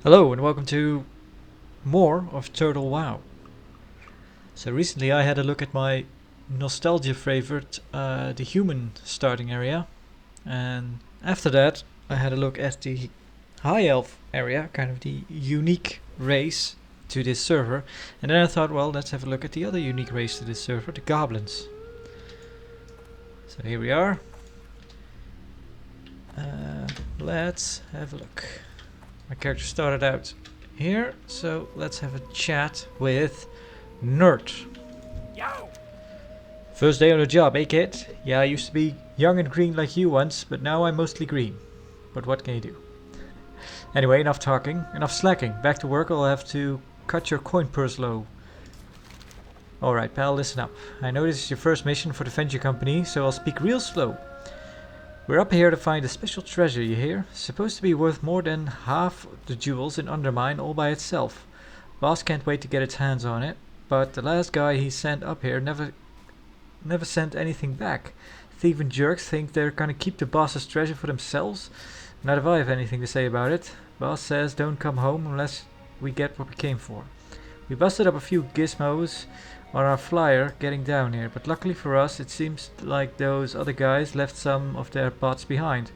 Hello and welcome to more of Total WoW. So recently I had a look at my nostalgia favorite, the human starting area, and after that I had a look at the high elf area, kind of the unique race to this server, and then I thought, well, let's have a look at the other unique race to this server, the goblins. So here we are. Let's have a look. My character started out here, so let's have a chat with Nerd. Yo! First day on the job, eh kid? Yeah, I used to be young and green like you once, but now I'm mostly green. But what can you do? Anyway, enough talking, enough slacking. Back to work, I'll have to cut your coin purse low. Alright pal, listen up. I know this is your first mission for the venture company, so I'll speak real slow. We're up here to find a special treasure, you hear? Supposed to be worth more than half the jewels in Undermine all by itself. Boss can't wait to get its hands on it, but the last guy he sent up here never sent anything back. Thieving jerks think they're gonna keep the boss's treasure for themselves? Not if I have anything to say about it. Boss says don't come home unless we get what we came for. We busted up a few gizmos on our flyer getting down here, but luckily for us it seems like those other guys left some of their pots behind.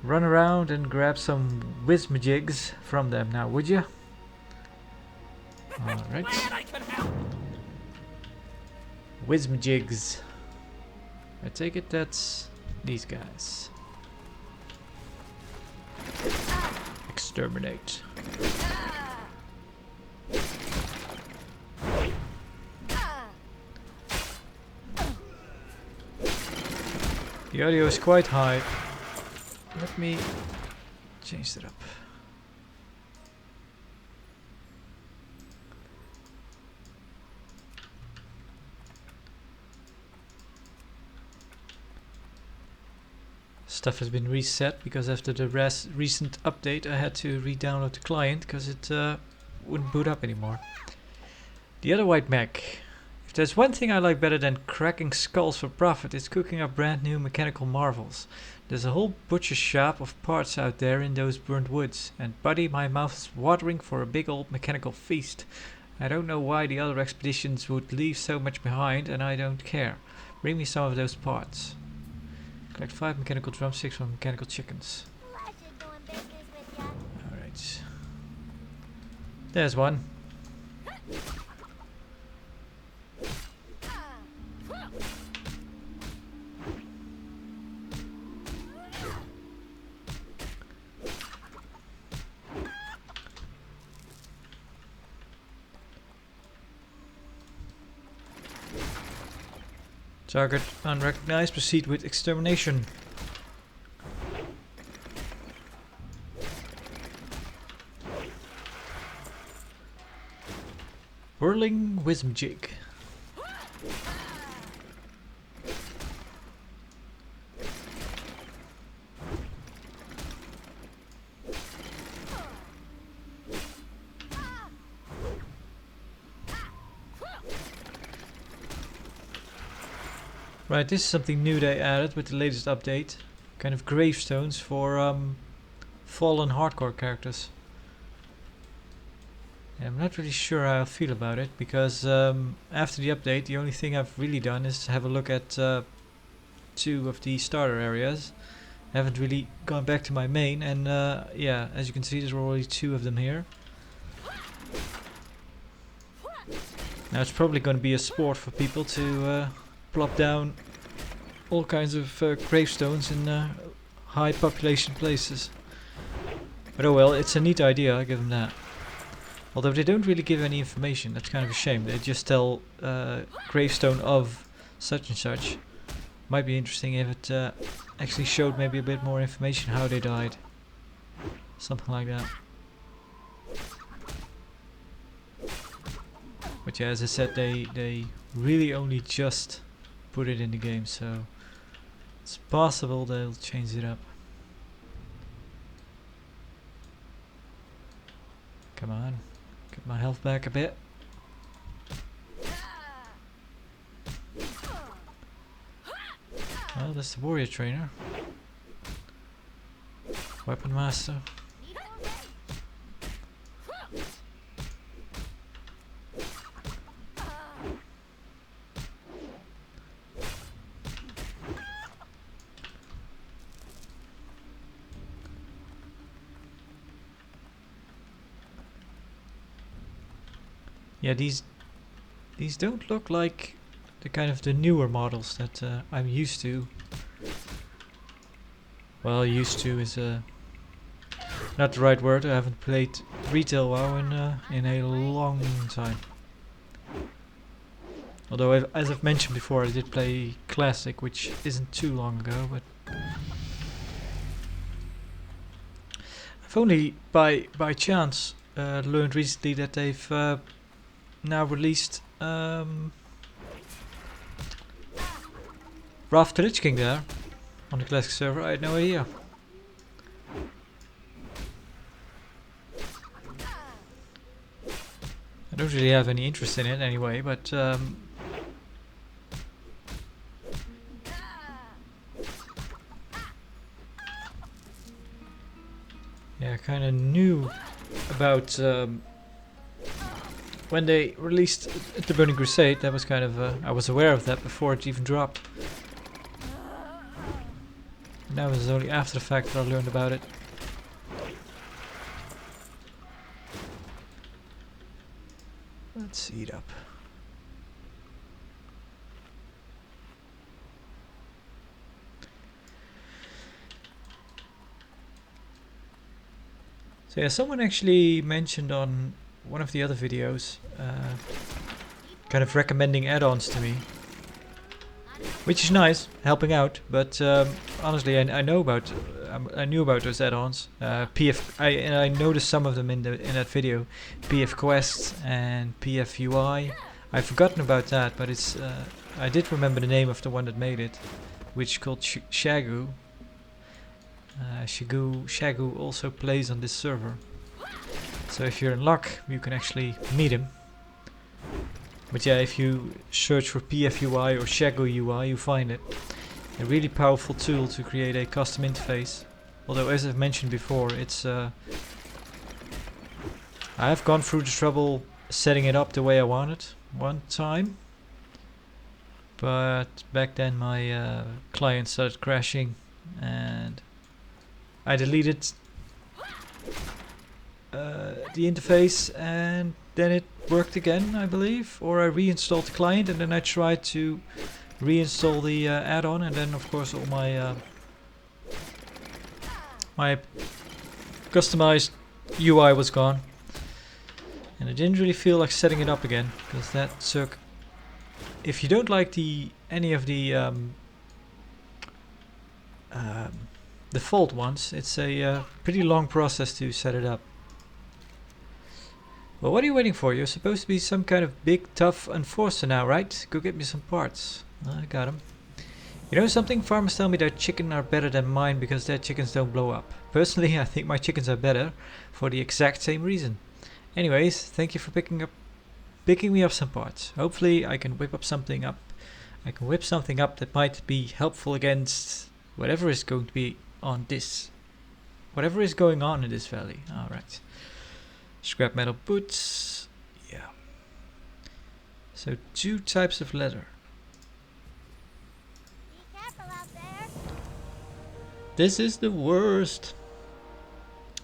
Run around and grab some whizmajigs from them now, would ya? Alright. Whizmajigs. I take it that's these guys. Exterminate. The audio is quite high. Let me change that up. Stuff has been reset because after the recent update I had to re-download the client because it wouldn't boot up anymore. The other white mech. If there's one thing I like better than cracking skulls for profit, it's cooking up brand new mechanical marvels. There's a whole butcher shop of parts out there in those burnt woods, and buddy, my mouth is watering for a big old mechanical feast. I don't know why the other expeditions would leave so much behind, and I don't care. Bring me some of those parts. Collect 5 mechanical drumsticks from mechanical chickens. Alright. There's one. Target unrecognized. Proceed with extermination. Whirling Whizmjig. Right, this is something new they added with the latest update. Kind of gravestones for fallen hardcore characters. Yeah, I'm not really sure how I feel about it because after the update the only thing I've really done is have a look at 2 of the starter areas. I haven't really gone back to my main, and yeah, as you can see there's already 2 of them here. Now it's probably going to be a sport for people to plop down all kinds of gravestones in high population places. But oh well, it's a neat idea, I give them that. Although they don't really give any information, that's kind of a shame. They just tell gravestone of such and such. Might be interesting if it actually showed maybe a bit more information how they died. Something like that. But yeah, as I said, they really only just put it in the game, so it's possible they'll change it up. Come on, get my health back a bit. Well, that's the warrior trainer. Weapon master. Yeah, these don't look like the kind of the newer models that I'm used to. Well, used to is not the right word. I haven't played retail WoW in a long time. Although, as I've mentioned before, I did play Classic, which isn't too long ago, but I've only by chance learned recently that they've now released Wrath of the Lich King there on the Classic server. I had no idea. I don't really have any interest in it anyway, but yeah, I kind of knew about when they released the Burning Crusade. That was kind of I was aware of that before it even dropped. And that was only after the fact that I learned about it. Let's eat up. So yeah, someone actually mentioned on one of the other videos kind of recommending add-ons to me, which is nice, helping out. But honestly, I know about I knew about those add-ons. And I noticed some of them in that video. PF Quests and PF UI. I've forgotten about that, but it's I did remember the name of the one that made it, which is called Shagu. Shagu also plays on this server. So if you're in luck, you can actually meet him. But yeah, if you search for PFUI or Shago UI, you find it. A really powerful tool to create a custom interface. Although, as I've mentioned before, it's I have gone through the trouble setting it up the way I wanted one time. But back then my client started crashing and I deleted the interface and then it worked again, I believe. Or I reinstalled the client and then I tried to reinstall the add-on, and then of course all my my customized UI was gone. And I didn't really feel like setting it up again, because that took... If you don't like any of the default ones, it's a pretty long process to set it up. Well, what are you waiting for? You're supposed to be some kind of big, tough enforcer now, right? Go get me some parts. I got them. You know something? Farmers tell me their chicken are better than mine because their chickens don't blow up. Personally, I think my chickens are better for the exact same reason. Anyways, thank you for picking me up some parts. Hopefully, I can whip something up that might be helpful against whatever is going to be on this. Whatever is going on in this valley. Alright. Scrap metal boots. Yeah. So 2 types of leather. Be careful out there. This is the worst.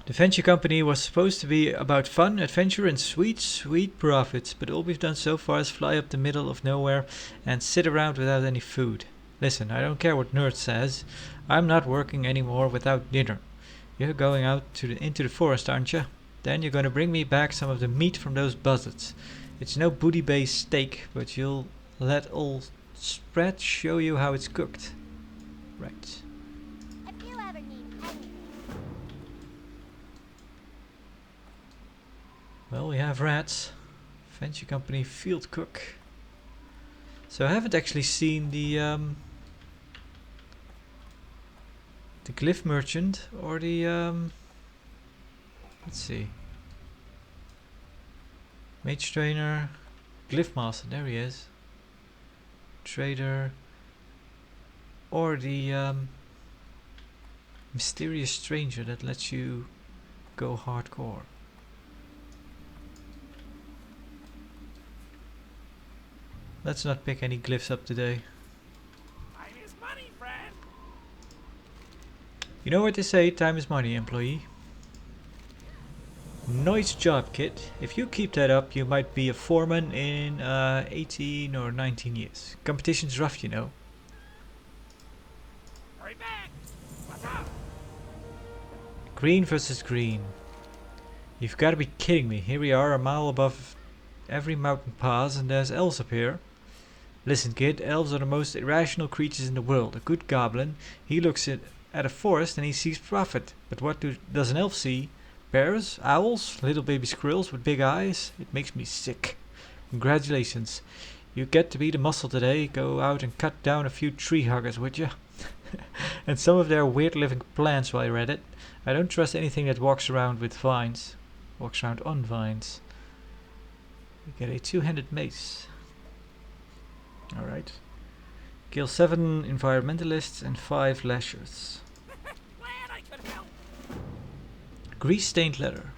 The venture company was supposed to be about fun, adventure and sweet, sweet profits, but all we've done so far is fly up the middle of nowhere and sit around without any food. Listen, I don't care what Nerd says. I'm not working anymore without dinner. You're going out into the forest, aren't you? Then you're going to bring me back some of the meat from those buzzards. It's no booty-based steak, but you'll let old Spread show you how it's cooked. Right. If you ever need anything. Well, we have rats. Venture company field cook. So I haven't actually seen the glyph merchant or the let's see. Mage trainer, glyph master, there he is. Trader, or the mysterious stranger that lets you go hardcore. Let's not pick any glyphs up today. Time is money, friend. You know what they say, time is money, employee. Nice job, kid. If you keep that up, you might be a foreman in 18 or 19 years. Competition's rough, you know. Hurry back! What's up? Green versus green. You've got to be kidding me. Here we are, a mile above every mountain pass, and there's elves up here. Listen, kid, elves are the most irrational creatures in the world. A good goblin, he looks at a forest and he sees profit. But what does an elf see? Bears, owls, little baby squirrels with big eyes. It makes me sick. Congratulations. You get to be the muscle today. Go out and cut down a few tree huggers, would you? And some of their weird living plants while you're at it. I don't trust anything that walks around with vines. Walks around on vines. You get a two-handed mace. Alright. Kill 7 environmentalists and 5 lashers. Glad I could help. Grease-stained leather.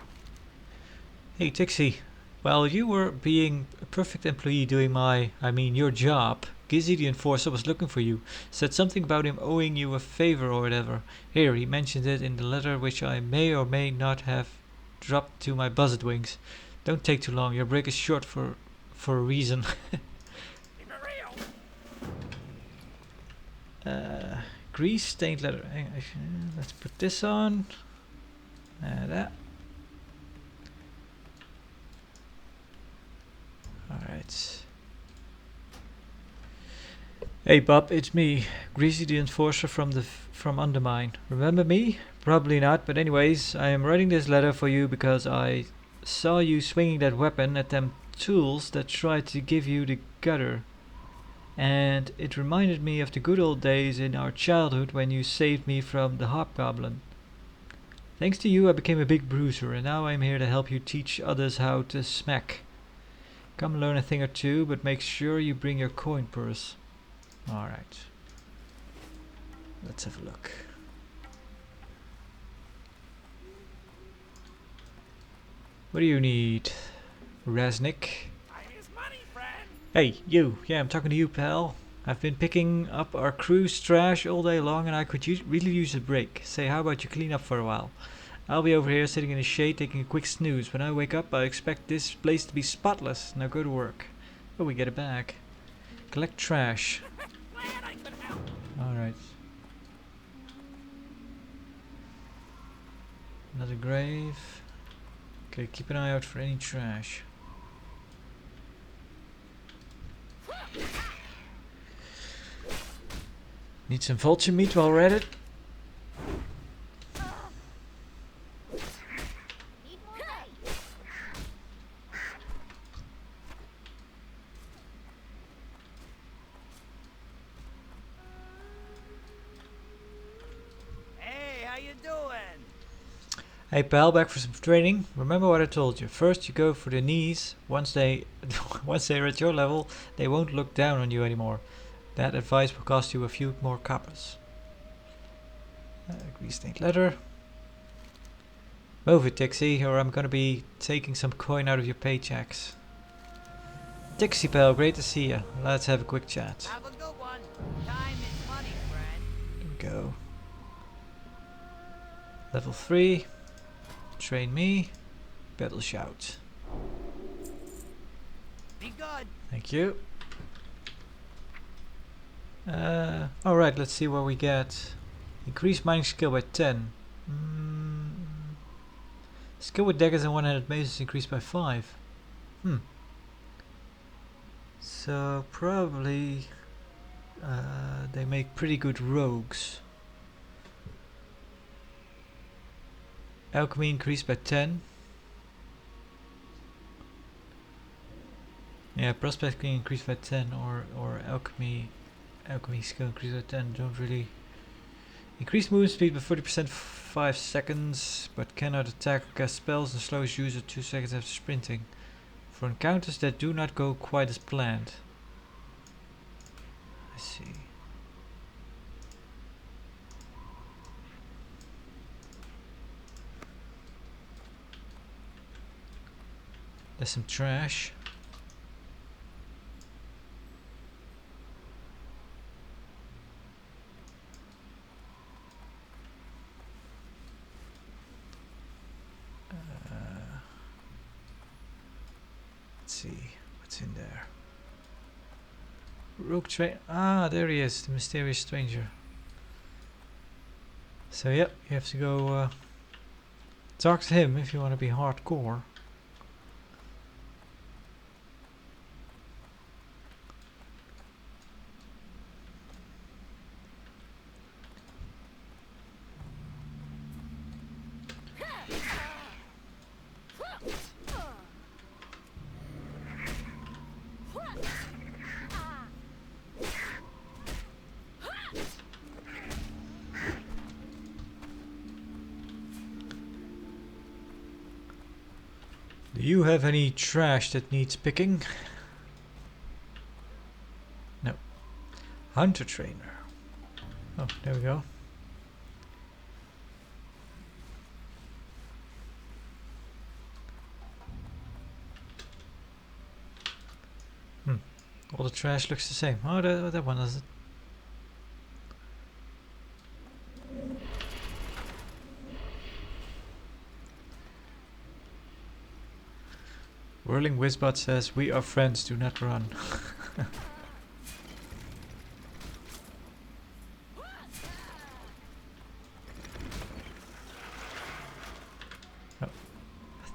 Hey Tixie, while you were being a perfect employee doing your job, Gizzy the Enforcer was looking for you. Said something about him owing you a favor or whatever. Here, he mentioned it in the letter which I may or may not have dropped to my buzzard wings. Don't take too long, your break is short for a reason. Keep it real. Grease stained leather. Let's put this on. That. Alright. Hey Bob, it's me, Greasy the Enforcer from Undermine. Remember me? Probably not, but anyways, I am writing this letter for you because I saw you swinging that weapon at them tools that tried to give you the gutter. And it reminded me of the good old days in our childhood when you saved me from the hobgoblin. Thanks to you I became a big bruiser, and now I'm here to help you teach others how to smack. Come learn a thing or two, but make sure you bring your coin purse. Alright. Let's have a look. What do you need, Raznik? Time is money, friend. Hey, you. Yeah, I'm talking to you, pal. I've been picking up our crew's trash all day long and I could really use a break. Say, how about you clean up for a while? I'll be over here sitting in the shade taking a quick snooze. When I wake up, I expect this place to be spotless. Now go to work. Oh, we get it back. Collect trash. Glad I could help. Alright. Another grave. Okay, keep an eye out for any trash. Need some vulture meat while we're at it? Need more hay. Hey, how you doing? Hey pal, back for some training. Remember what I told you. First you go for the knees. Once they're at your level, they won't look down on you anymore. That advice will cost you a few more coppers. Grease-stained leather. Move it, Tixie, or I'm gonna be taking some coin out of your paychecks. Tixie pal, great to see you. Let's have a quick chat. Have a good one. Time is money, friend. There we go. Level 3. Train me. Battle shout. Be good. Thank you. Alright, let's see what we get. Increase mining skill by 10. Skill with daggers and one-handed maces increased by 5. So probably they make pretty good rogues. Alchemy increased by 10. Yeah, prospecting increased by 10 or alchemy skill increased by 10. Don't really increase movement speed by 40% 5 seconds, but cannot attack or cast spells and slows user 2 seconds after sprinting. For encounters that do not go quite as planned. I see. There's some trash. see what's in there. Rogue train. Ah, there he is, the mysterious stranger. So yep, you have to go talk to him if you want to be hardcore. Do you have any trash that needs picking? No. Hunter trainer. Oh, there we go. All the trash looks the same. Oh, that one does it. Whirling Whizbot says, "We are friends, do not run." Oh.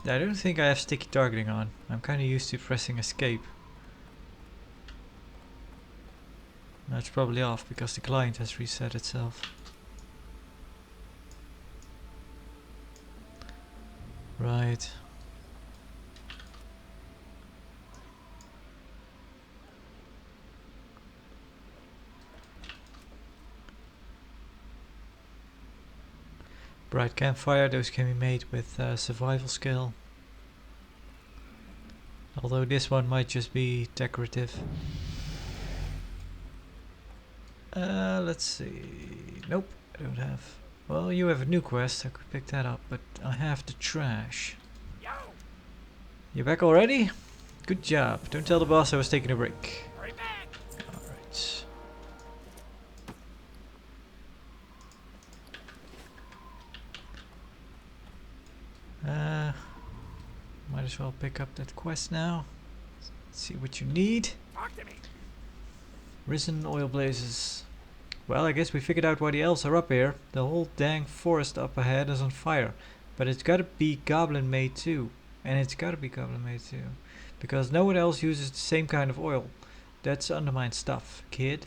I don't think I have sticky targeting on. I'm kind of used to pressing escape. That's probably off because the client has reset itself. Right. Bright campfire, those can be made with survival skill. Although this one might just be decorative. Let's see. Nope, I don't have. Well, you have a new quest, I could pick that up, but I have the trash. You back already? Good job. Don't tell the boss I was taking a break. Alright. Might as well pick up that quest now. Let's see what you need. Talk to me. Risen oil blazes. Well, I guess we figured out why the elves are up here. The whole dang forest up ahead is on fire. But it's gotta be Goblin made too. And it's gotta be Goblin made too. Because no one else uses the same kind of oil. That's undermined stuff, kid.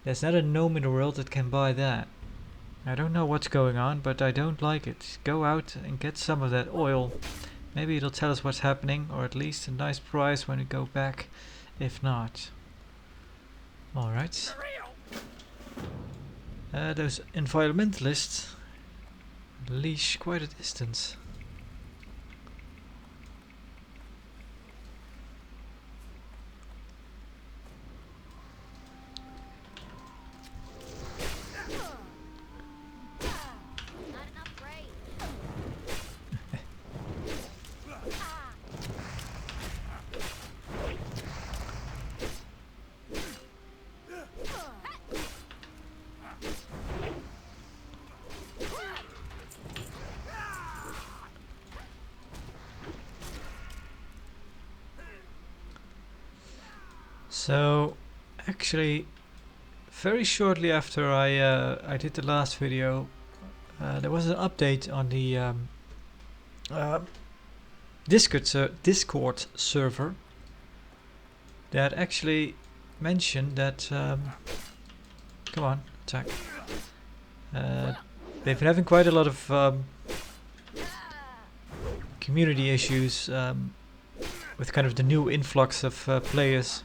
There's not a gnome in the world that can buy that. I don't know what's going on, but I don't like it. Go out and get some of that oil. Maybe it'll tell us what's happening, or at least a nice price when we go back. If not. Alright. Those environmentalists leash quite a distance. Not enough brain. So, actually, very shortly after I did the last video, there was an update on the Discord server that actually mentioned that come on, attack. They've been having quite a lot of community issues with kind of the new influx of players.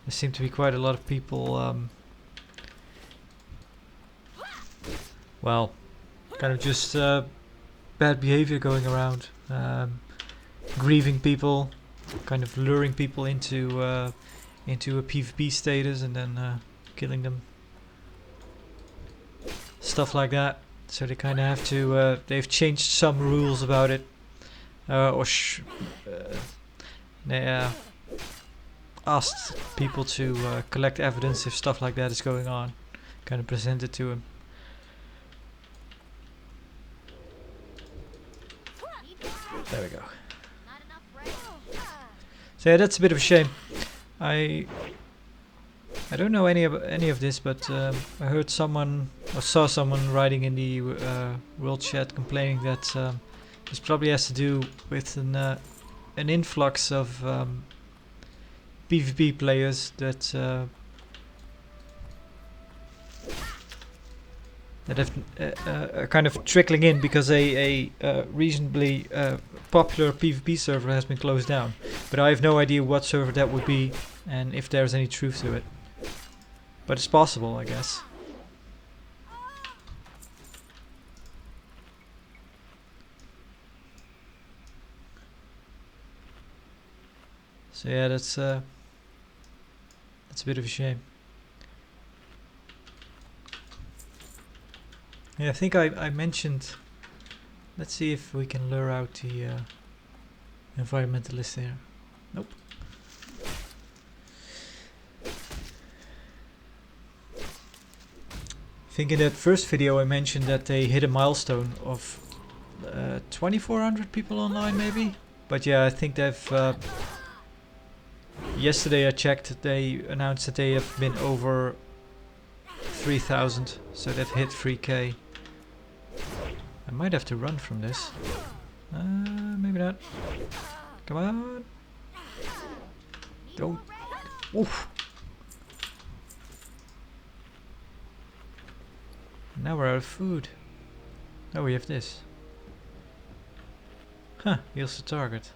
There seem to be quite a lot of people, well, kind of just bad behavior going around, grieving people, kind of luring people into a PvP status and then killing them, stuff like that. So they kind of have to. They've changed some rules about it, they asked people to collect evidence if stuff like that is going on, kind of present it to them. Need more There we go. Not enough brains. So yeah, that's a bit of a shame. I don't know any of this, but I heard someone or saw someone writing in the world chat complaining that this probably has to do with an influx of PvP players that have are kind of trickling in because a reasonably popular PvP server has been closed down. But I have no idea what server that would be and if there's any truth to it. But it's possible, I guess. So yeah, that's a bit of a shame. Yeah, I think I mentioned. Let's see if we can lure out the environmentalist here. Nope. I think in that first video I mentioned that they hit a milestone of 2,400 people online, maybe. But yeah, I think they've. Yesterday I checked. They announced that they have been over 3,000, so they've hit 3K. I might have to run from this. Maybe not. Come on. Don't. Oof. Now we're out of food. Oh, we have this. Huh, heals the target.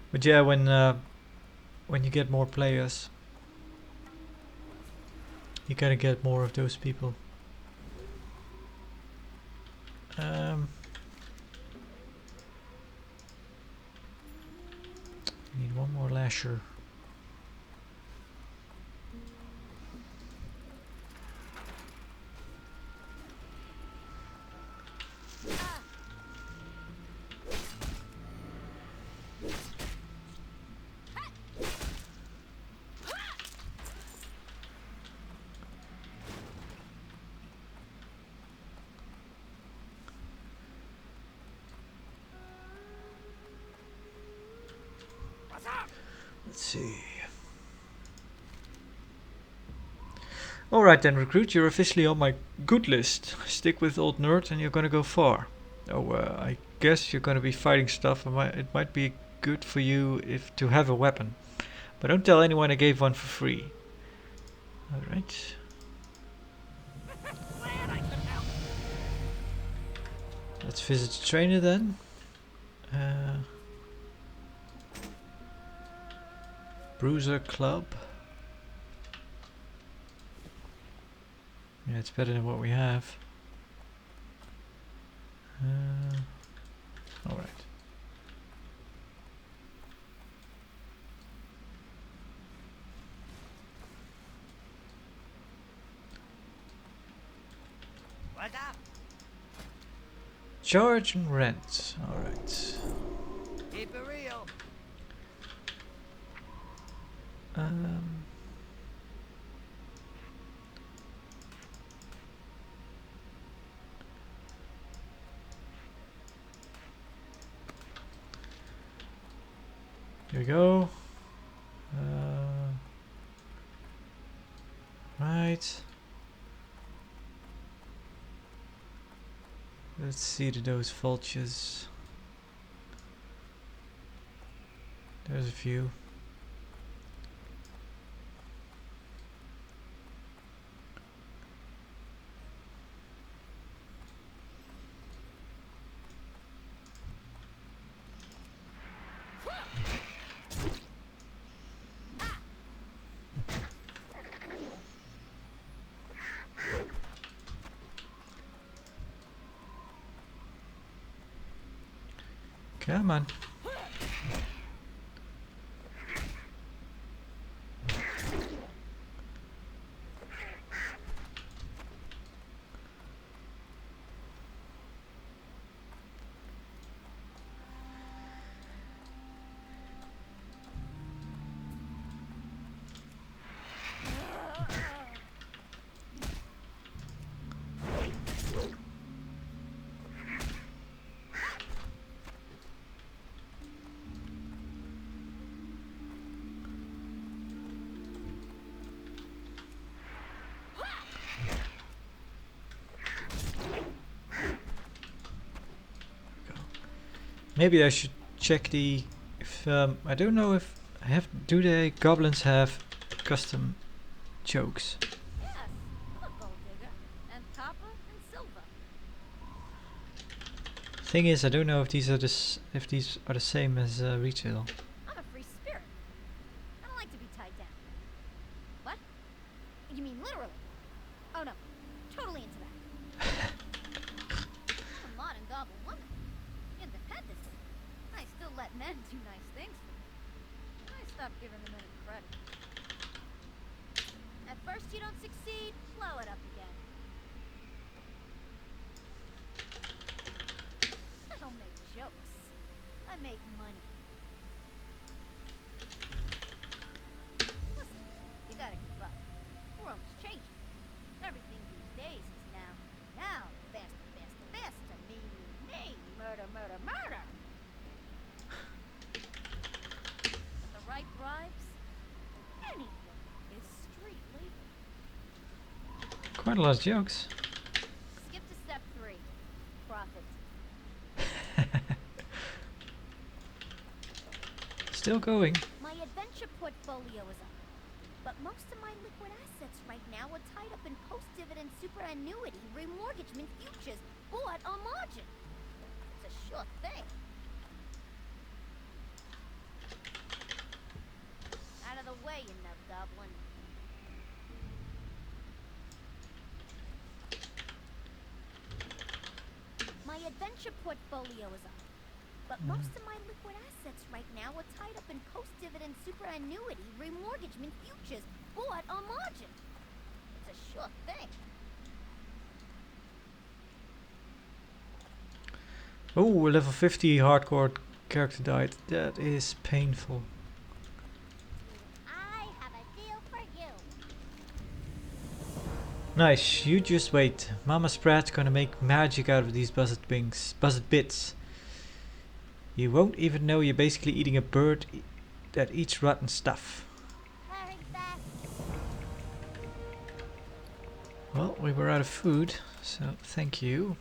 But yeah, when you get more players, you gotta get more of those people. Need one more lasher. Let's see. Alright then, recruit, you're officially on my good list. Stick with old nerd and you're gonna go far. Oh, I guess you're gonna be fighting stuff. It might be good for you if to have a weapon. But don't tell anyone I gave one for free. Alright. Let's visit the trainer then. Bruiser Club. Yeah, it's better than what we have. Alright. What's up? Charge and rent. Alright. Keep it real. Here we go. Right. Let's see those vultures. There's a few. Come on. Maybe I should check the. If I don't know if I have. Do the goblins have custom jokes? Yes, I'm a gold digger. And copper and silver. Thing is, I don't know if these are if these are the same as retail. I'm a free spirit. I don't like to be tied down. What? You mean literally? Oh no, totally into that. I'm a modern goblin woman. Independent. I still let men do nice things for me. I stopped giving the men credit. At first you don't succeed, blow it up again. I don't make jokes. I make money. Listen, you gotta keep up. The world is changing. Everything these days is now, faster, me, murder, murder. With the right bribes, anything is street legal. Quite a lot of jokes. Skip to step 3. Profit. Still going. My adventure portfolio is up, but most of my liquid assets right now are tied up in post-dividend superannuity remortgagement futures bought on margin. It's a sure thing. Out of the way, you nub goblin. My adventure portfolio is up, but most of my liquid assets right now are tied up in post-dividend superannuity remortgagement futures bought on margin. It's a sure thing. Oh, a level 50 hardcore character died. That is painful. I have a deal for you. Nice, you just wait. Mama Sprat's gonna make magic out of these buzzard bits. You won't even know you're basically eating a bird that eats rotten stuff. Hurry back. Well, we were out of food, so thank you.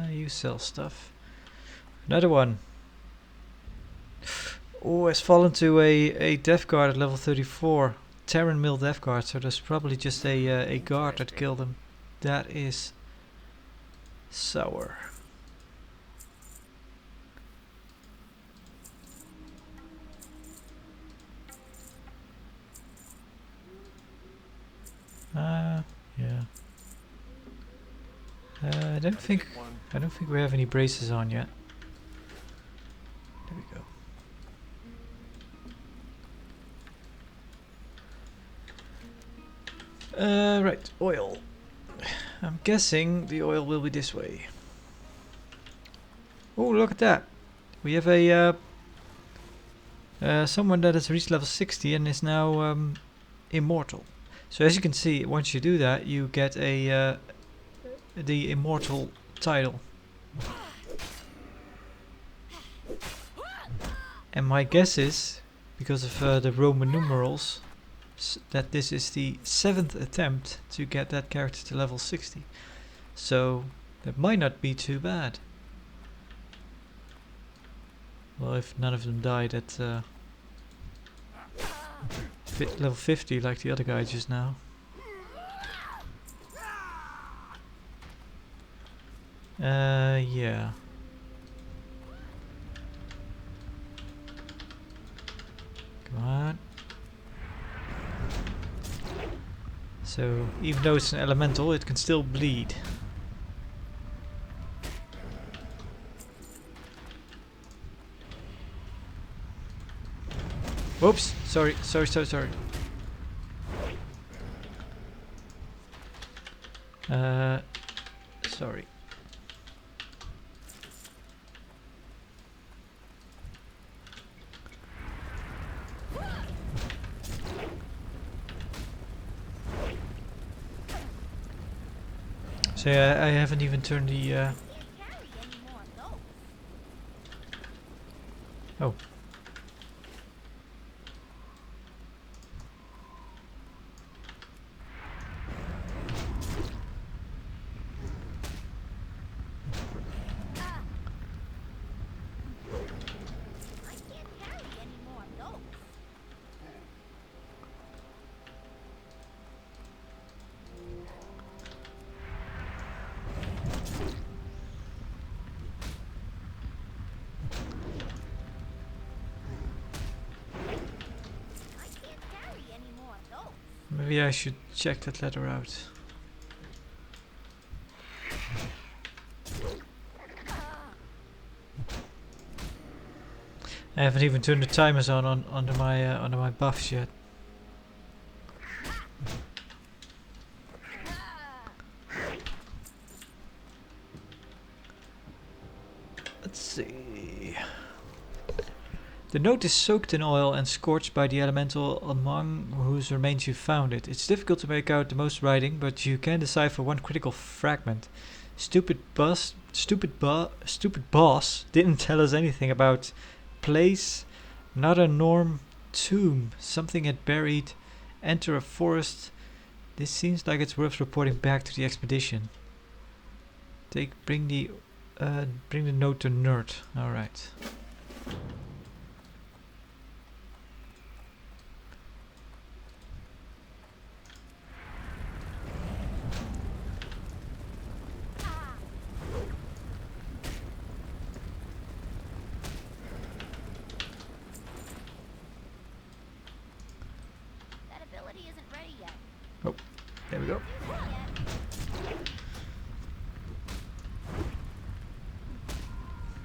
You sell stuff. Another one. Oh, has fallen to a death guard at level 34. Terran Mill death guard, so there's probably just a guard that killed him. That is sour. Yeah. I don't think we have any braces on yet. There we go. Right, oil. I'm guessing the oil will be this way. Oh, look at that! We have a someone that has reached level 60 and is now immortal. So as you can see, once you do that, you get a the immortal title. And my guess is, because of the Roman numerals, that this is the 7th attempt to get that character to level 60. So that might not be too bad. Well, if none of them died at level 50 like the other guy just now. Yeah. Come on. So, even though it's an elemental, it can still bleed. Whoops! Sorry. Sorry. So yeah, I haven't even turned the Can't carry any more of those. oh. Maybe I should check that letter out. I haven't even turned the timers on under my buffs yet. Let's see. The note is soaked in oil and scorched by the elemental among whose remains you found it. It's difficult to make out the most writing, but you can decipher one critical fragment. Stupid boss didn't tell us anything about place, not a norm tomb. Something had buried. Enter a forest. This seems like it's worth reporting back to the expedition. Bring the note to Nerd. All right. That ability isn't ready yet. Oh, there we go.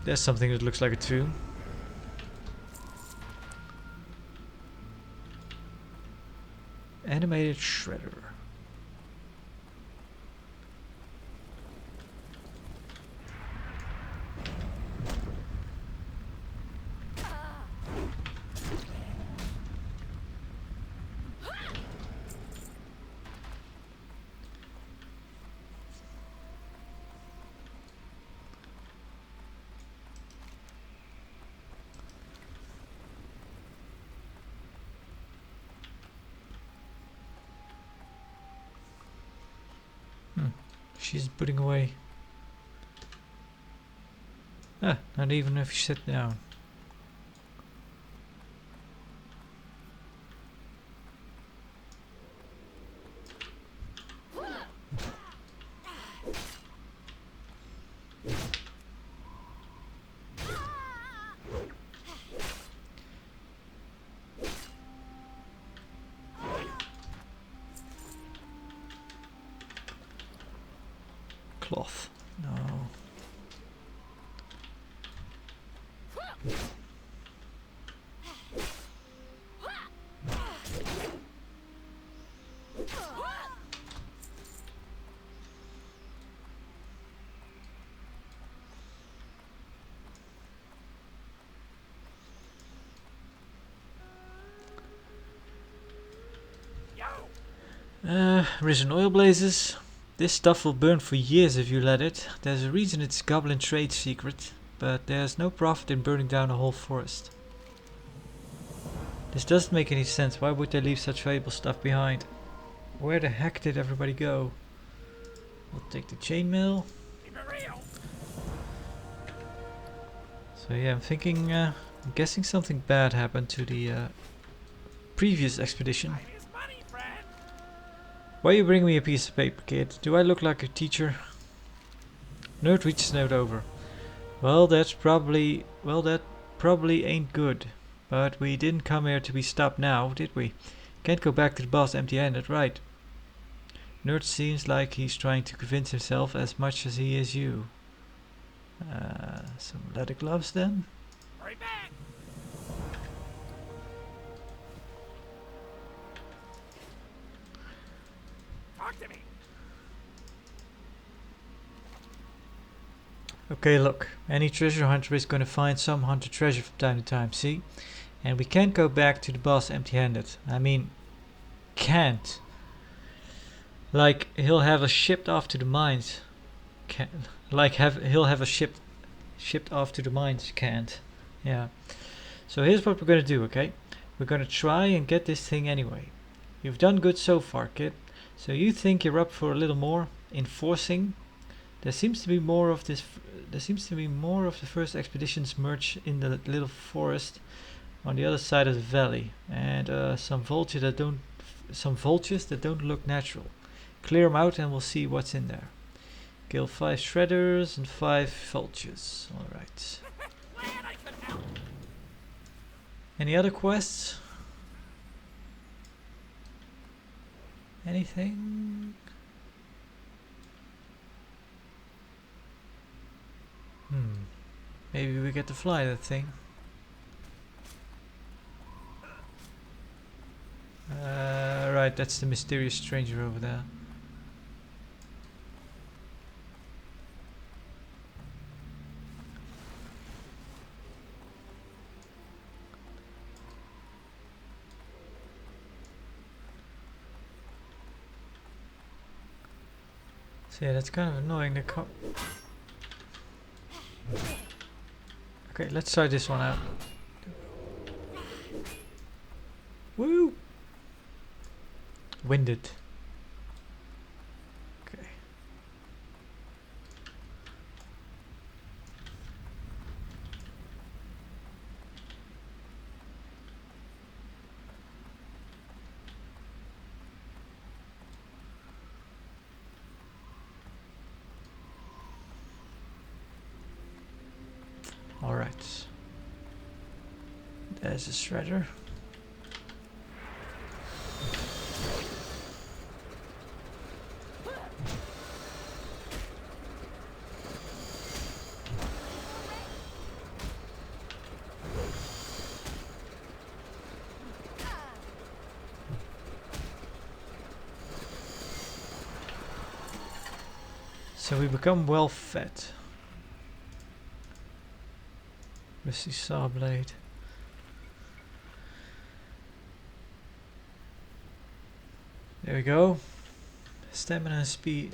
There's something that looks like a tomb. Animated shredder. She's putting away. Ah, not even if you sit down. Cloth. No. Risen oil blazes. This stuff will burn for years if you let it. There's a reason it's Goblin trade secret, but there's no profit in burning down a whole forest. This doesn't make any sense. Why would they leave such valuable stuff behind? Where the heck did everybody go? We'll take the chainmail. So yeah, I'm thinking, I'm guessing something bad happened to the previous expedition. Why you bring me a piece of paper, kid? Do I look like a teacher? Nerd reaches note over. Well, that probably ain't good. But we didn't come here to be stopped now, did we? Can't go back to the boss empty-handed, right? Nerd seems like he's trying to convince himself as much as he is you. Some leather gloves then? Hurry back! Talk to me. Okay, look. Any treasure hunter is gonna find some haunted treasure from time to time, see? And we can't go back to the boss empty-handed. I mean, can't. Like, he'll have us shipped off to the mines. He'll have us shipped off to the mines. Can't. Yeah. So here's what we're gonna do, okay? We're gonna try and get this thing anyway. You've done good so far, kid. So you think you're up for a little more? Enforcing? There seems to be more of this. There seems to be more of the first expedition's merch in the little forest on the other side of the valley, and some vultures that don't look natural. Clear them out, and we'll see what's in there. Kill 5 shredders and 5 vultures. All right. Glad I could help. Any other quests? Anything? Maybe we get to fly that thing. Right, that's the mysterious stranger over there. So yeah, that's kind of annoying. Okay, let's try this one out. Woo! Winded. Okay. Alright. There's a shredder. So we become well fed. Rusty saw blade. There we go. Stamina and speed.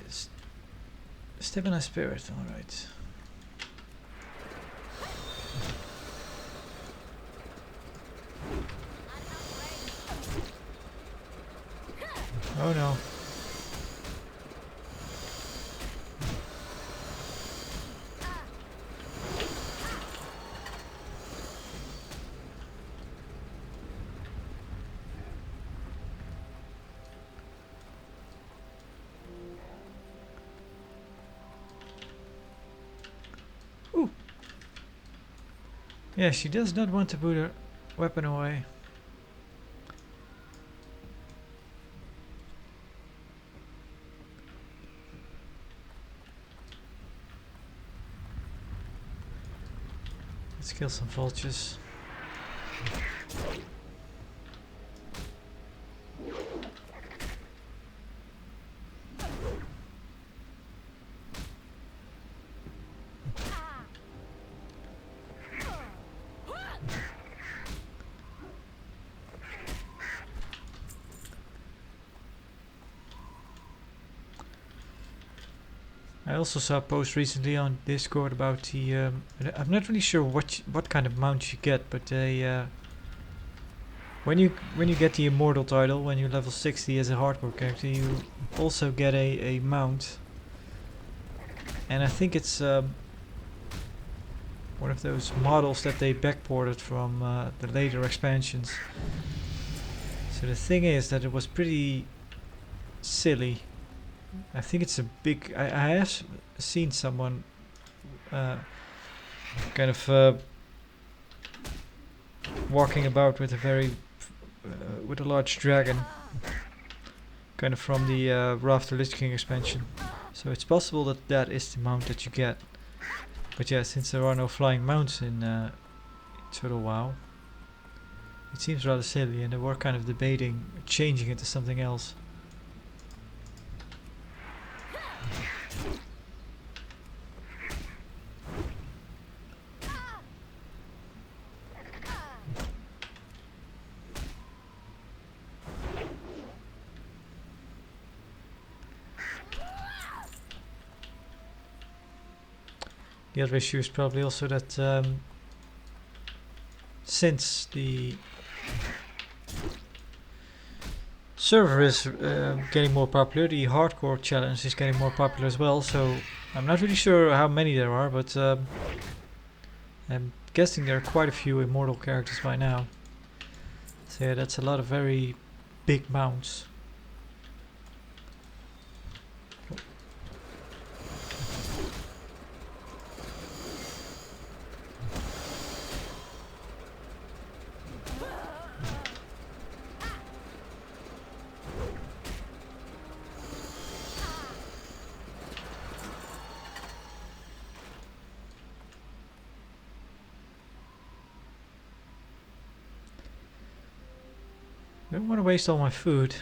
Stamina and spirit, alright. Oh no. Ooh. Yeah, she does not want to put her weapon away. Let's kill some vultures. I also saw a post recently on Discord about the. I'm not really sure what kind of mount you get, but they. When you get the immortal title, when you're level 60 as a hardcore character, you also get a mount, and I think it's one of those models that they backported from the later expansions. So the thing is that it was pretty silly. I think it's a big. I have seen someone kind of walking about with a with a large dragon, kind of from the Wrath of the Lich King expansion. So it's possible that that is the mount that you get. But yeah, since there are no flying mounts in Total WoW, it seems rather silly, and they were kind of debating changing it to something else. The other issue is probably also that since the server is getting more popular, the hardcore challenge is getting more popular as well, so I'm not really sure how many there are, but I'm guessing there are quite a few immortal characters by now. So yeah, that's a lot of very big mounts. don't want to waste all my food.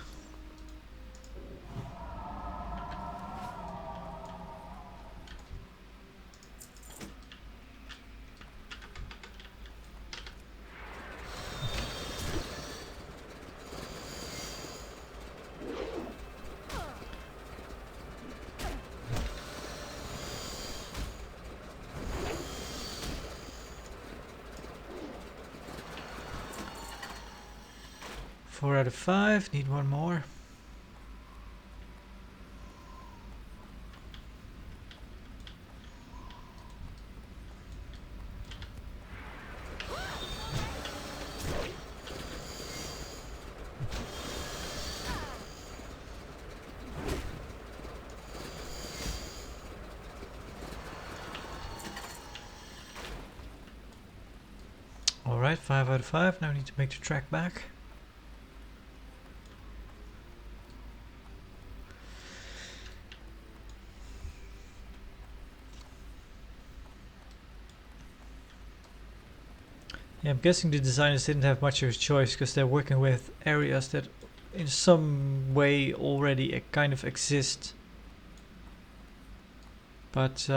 Four out of 5, need one more. Alright, 5 out of 5, now I need to make the track back. Yeah, I'm guessing the designers didn't have much of a choice because they're working with areas that in some way already kind of exist. But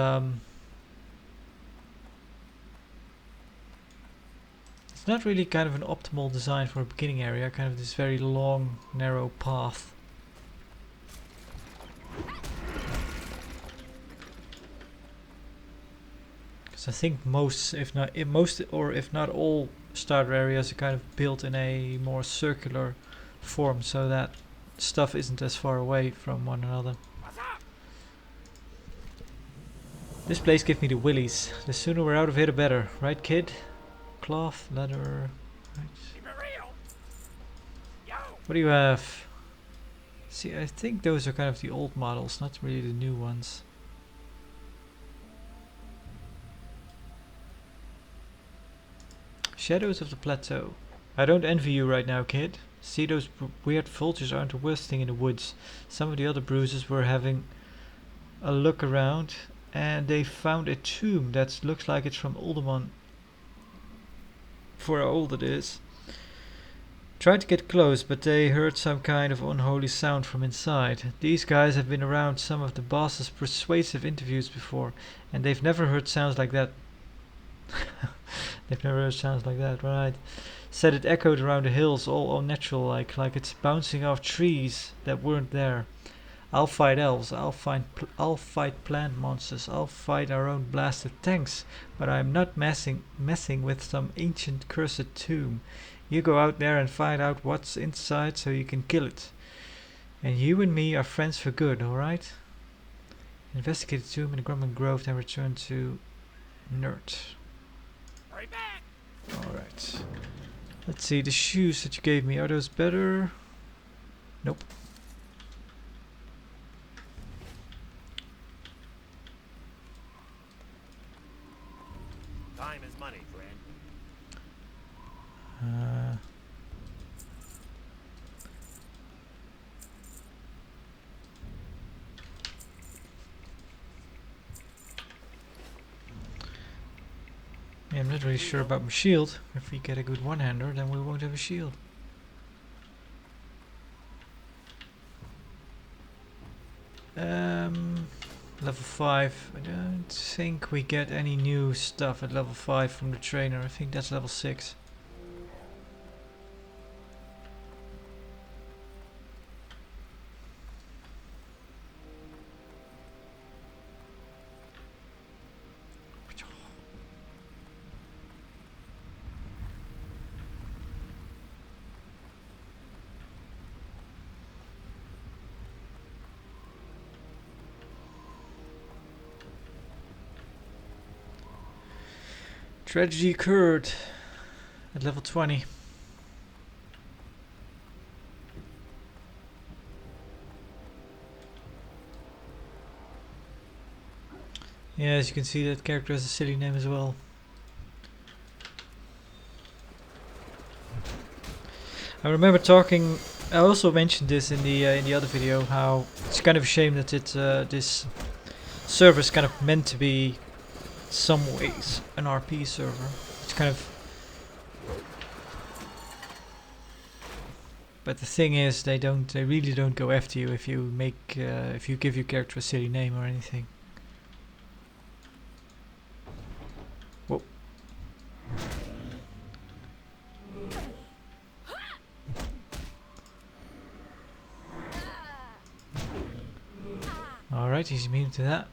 it's not really kind of an optimal design for a beginning area, kind of this very long, narrow path. I think most, if not all, starter areas are kind of built in a more circular form, so that stuff isn't as far away from one another. What's up? This place gives me the willies. The sooner we're out of here, the better, right, kid? Cloth, leather. Right. Keep it real. Yo. What do you have? See, I think those are kind of the old models, not really the new ones. Shadows of the Plateau. I don't envy you right now, kid. See, those weird vultures aren't the worst thing in the woods. Some of the other bruisers were having a look around and they found a tomb that looks like it's from Alderman. For how old it is. Tried to get close, but they heard some kind of unholy sound from inside. These guys have been around some of the boss's persuasive interviews before, and they've never heard sounds like that. They've never heard sounds like that, right? Said it echoed around the hills, all unnatural like it's bouncing off trees that weren't there. I'll fight elves, I'll fight plant monsters, I'll fight our own blasted tanks, but I'm not messing with some ancient cursed tomb. You go out there and find out what's inside so you can kill it. And you and me are friends for good, alright? Investigate the tomb in the Goblin Grove, then return to Nerd. Hurry back. Alright. Let's see, the shoes that you gave me, are those better? Nope. Time is money, friend. Yeah, I'm not really sure about my shield. If we get a good one-hander, then we won't have a shield. Level 5. I don't think we get any new stuff at level 5 from the trainer. I think that's level 6. Tragedy occurred at level 20. Yeah, as you can see, that character has a silly name as well. I remember talking. I also mentioned this in the other video. How it's kind of a shame that this server is kind of meant to be, some ways, an RP server. It's kind of But the thing is, they really don't go after you if you if you give your character a silly name or anything. Whoa. Alright, he's immune to that.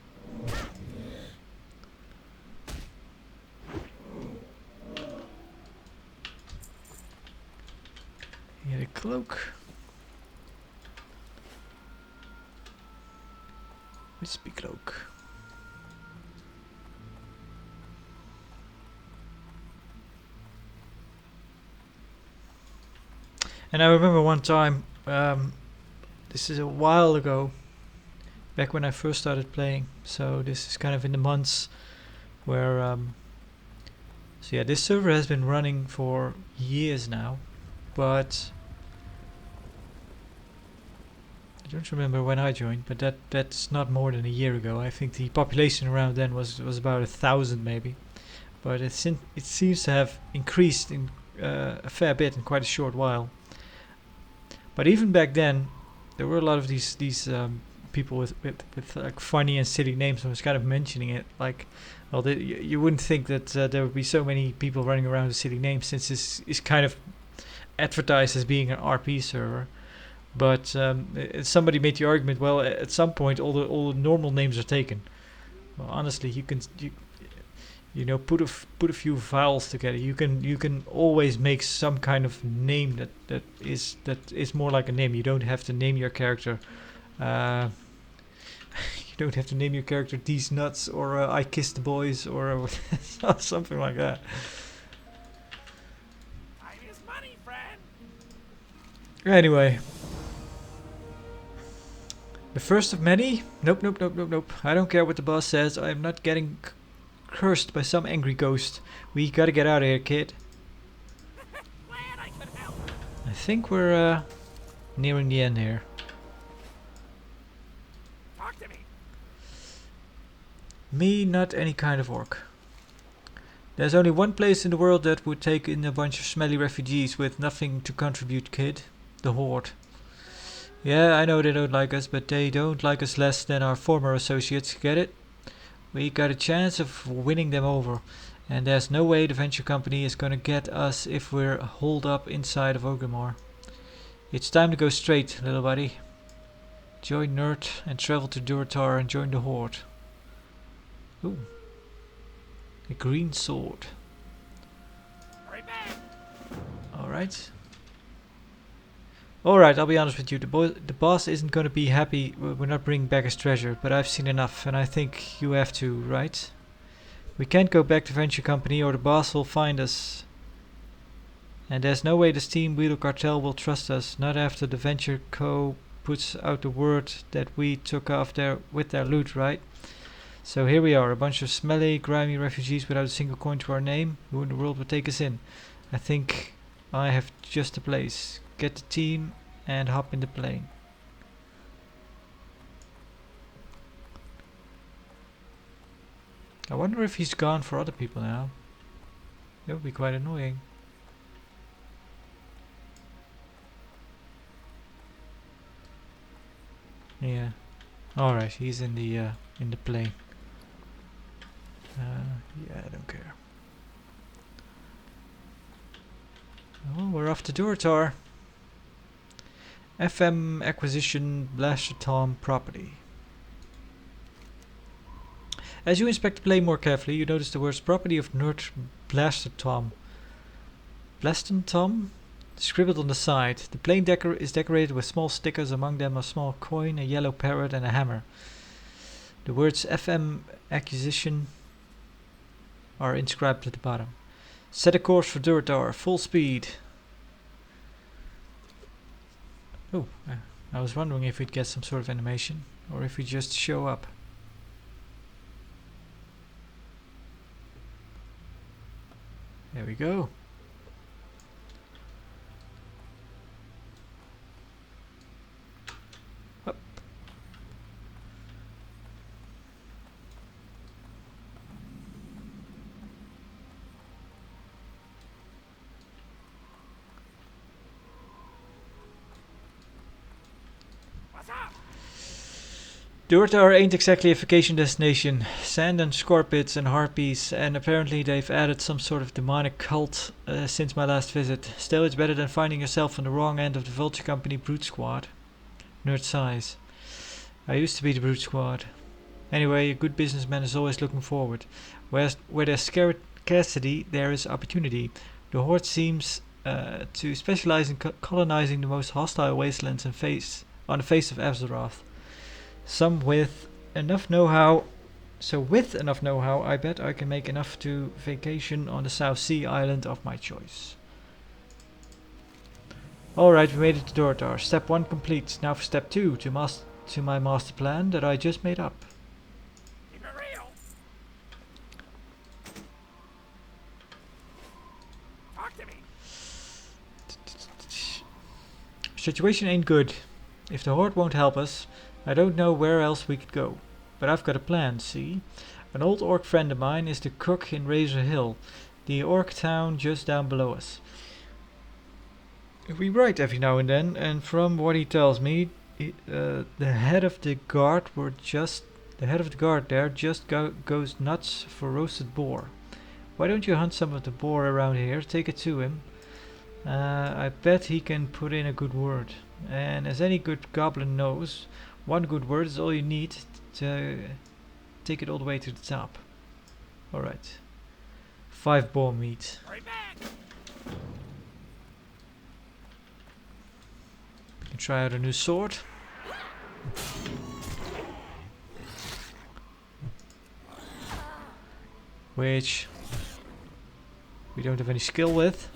Get a cloak. Wispy cloak. And I remember one time, this is a while ago, back when I first started playing, so this is kind of in the months where so yeah, this server has been running for years now, but I don't remember when I joined, but that's not more than a year ago. I think the population around then was about 1,000 maybe, but it seems to have increased in a fair bit in quite a short while. But even back then, there were a lot of these people with like funny and silly names. I was kind of mentioning it, like, well, you wouldn't think that there would be so many people running around with silly names, since this is kind of advertised as being an RP server. But somebody made the argument, well, at some point all the normal names are taken. Well, honestly, you know, put a few vowels together. You can always make some kind of name that is more like a name. You don't have to name your character. You don't have to name your character These Nuts or I Kissed the Boys or something like that. Time is money, friend. Anyway. The first of many? Nope, nope, nope, nope, nope. I don't care what the boss says. I'm not getting cursed by some angry ghost. We gotta get out of here, kid. Glad I could help. I think we're nearing the end here. Talk to me. Me, not any kind of orc. There's only one place in the world that would take in a bunch of smelly refugees with nothing to contribute, kid. The Horde. Yeah, I know they don't like us, but they don't like us less than our former associates, get it? We got a chance of winning them over, and there's no way the venture company is gonna get us if we're holed up inside of Orgrimmar. It's time to go straight, little buddy. Join Nerd and travel to Durotar and join the Horde. Ooh. A green sword. Right back. Alright. Alright, I'll be honest with you, the boss isn't going to be happy we're not bringing back his treasure, but I've seen enough, and I think you have too, right? We can't go back to Venture Company or the boss will find us. And there's no way the Steam Wheel Cartel will trust us, not after the Venture Co. puts out the word that we took off with their loot, right? So here we are, a bunch of smelly, grimy refugees without a single coin to our name. Who in the world would take us in? I think I have just the place. Get the team and hop in the plane. I wonder if he's gone for other people now. That would be quite annoying. Yeah. Alright, he's in the plane. Yeah, I don't care. Oh, we're off to Durotar. FM acquisition Blaster Tom property. As you inspect the plane more carefully, you notice the words property of Nerd Blaster Tom. Blaston Tom? Scribbled on the side. The plane is decorated with small stickers, among them a small coin, a yellow parrot and a hammer. The words FM acquisition are inscribed at the bottom. Set a course for Durotar, full speed. Oh, I was wondering if we'd get some sort of animation, or if we just show up. There we go. Up. What's up? Durtar ain't exactly a vacation destination. Sand and scorpions and harpies, and apparently they've added some sort of demonic cult since my last visit. Still, it's better than finding yourself on the wrong end of the Vulture Company Brute Squad. Nerd size. I used to be the Brute Squad. Anyway, a good businessman is always looking forward. Where there's scarcity, there is opportunity. The Horde seems to specialize in colonizing the most hostile wastelands on the face of Azeroth. Some with enough know-how. So with enough know-how, I bet I can make enough to vacation on the South Sea island of my choice. Alright, we made it to Dortar. Step 1 complete. Now for step 2, to my master plan that I just made up. Keep it real. Talk to me. Situation ain't good. If the Horde won't help us, I don't know where else we could go. But I've got a plan, see? An old orc friend of mine is the cook in Razor Hill, the orc town just down below us. We write every now and then, and from what he tells me, the head of the guard there just goes nuts for roasted boar. Why don't you hunt some of the boar around here, take it to him? I bet he can put in a good word. And as any good goblin knows, one good word is all you need to take it all the way to the top. Alright. 5 boar meat. Right back. We can try out a new sword. Which we don't have any skill with.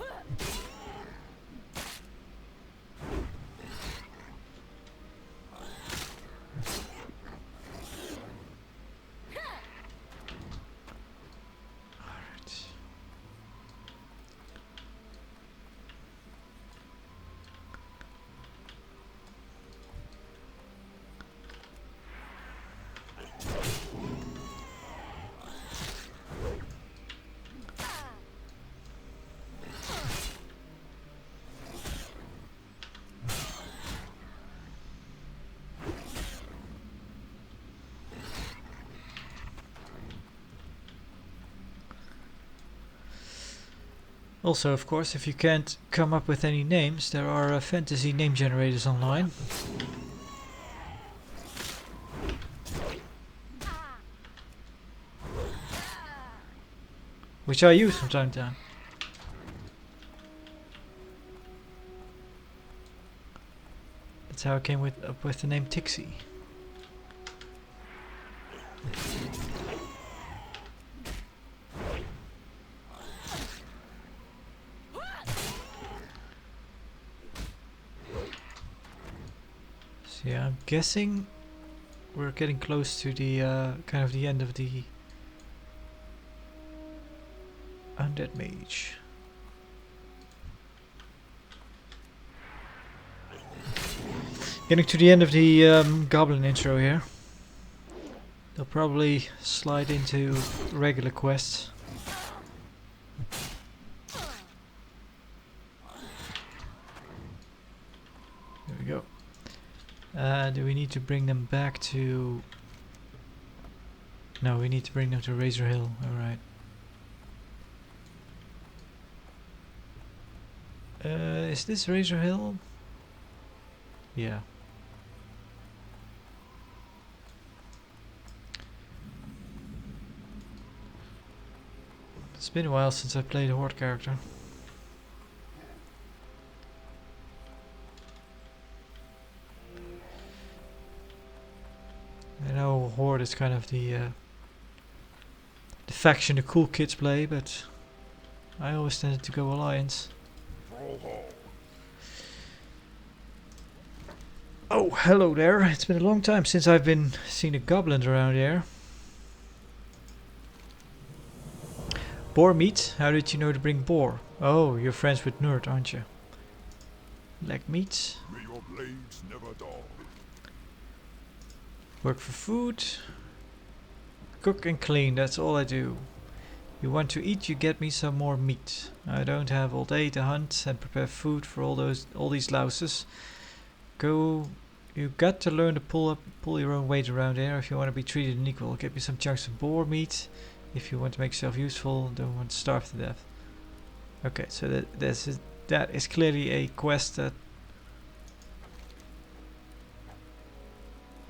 Also, of course, if you can't come up with any names, there are fantasy name generators online. Which I use from time to time. That's how I came up with the name Tixie. Yeah, I'm guessing we're getting close to the kind of the end of the Undead Mage. Getting to the end of the Goblin intro here. They'll probably slide into regular quests. There we go. Do we need to bring them back to... No, we need to bring them to Razor Hill, alright. Is this Razor Hill? Yeah. It's been a while since I played a Horde character. I know Horde is kind of the faction the cool kids play, but I always tended to go Alliance. Oh, hello there. It's been a long time since I've been seeing the goblins around here. Boar meat? How did you know to bring boar? Oh, you're friends with Nerd, aren't you? Leg meat. May your blades never dull. Work for food. Cook and clean, that's all I do. You want to eat, you get me some more meat. I don't have all day to hunt and prepare food for all these louses. Go You got to learn to pull your own weight around here if you want to be treated an equal. Get me some chunks of boar meat if you want to make yourself useful. Don't want to starve to death. Okay, so that is clearly a quest that.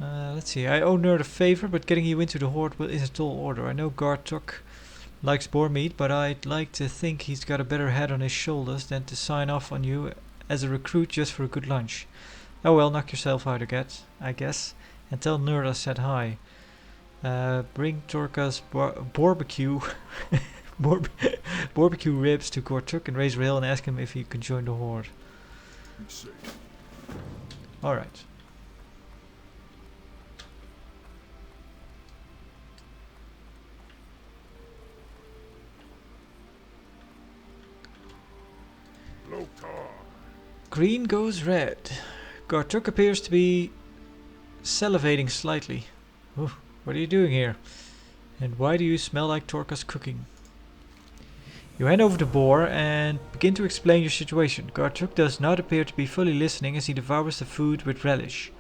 Let's see. I owe Nerd a favor, but getting you into the Horde is a tall order. I know Gartok likes boar meat, but I'd like to think he's got a better head on his shoulders than to sign off on you as a recruit just for a good lunch. Oh well, knock yourself out I guess. And tell Nerd I said hi. Bring Torka's barbecue barbecue ribs to Gortuk and Razor Hill and ask him if he can join the Horde. Be safe. Alright. Lokar. Green goes red. Gartuk appears to be salivating slightly. Ooh, what are you doing here? And why do you smell like Torka's cooking? You hand over the boar and begin to explain your situation. Gartuk does not appear to be fully listening as he devours the food with relish.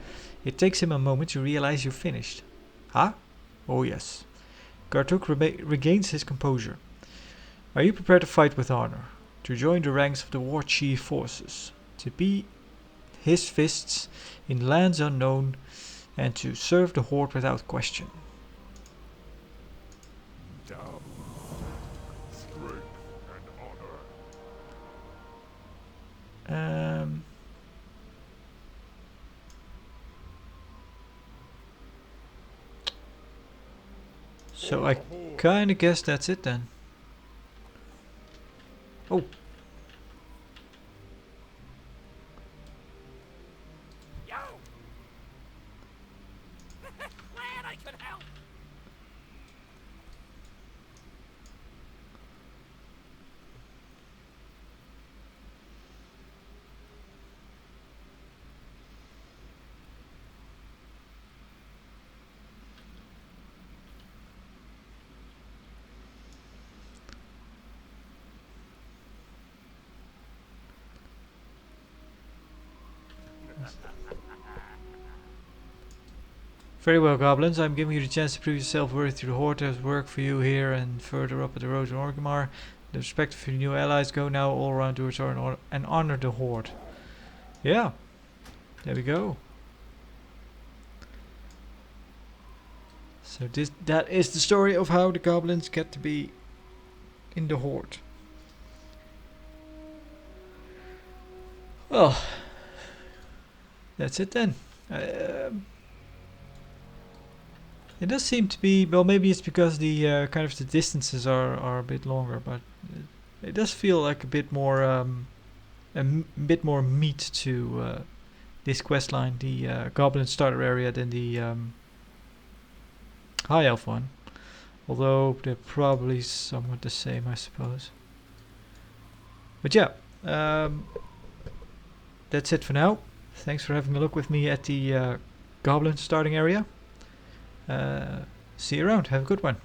It takes him a moment to realize you're finished. Huh? Oh yes. Gartuk regains his composure. Are you prepared to fight with honor? To join the ranks of the war chief forces? To be his fists in lands unknown and to serve the Horde without question? Down. Strength and honor. So I kinda guess that's it then. Oh. Yo! Glad I could help! Very well, goblins. I'm giving you the chance to prove yourself worthy to the Horde. There's work for you here and further up at the road to Orgrimmar. The respective new allies go now all around to return and honor the Horde. Yeah, there we go. So that is the story of how the goblins get to be in the Horde. Well, that's it then. It does seem to be, well, maybe it's because the kind of the distances are a bit longer, but it does feel like a bit more bit more meat to this quest line, the Goblin starter area, than the High Elf one. Although they're probably somewhat the same, I suppose. But yeah, that's it for now. Thanks for having a look with me at the Goblin starting area. See you around. Have a good one.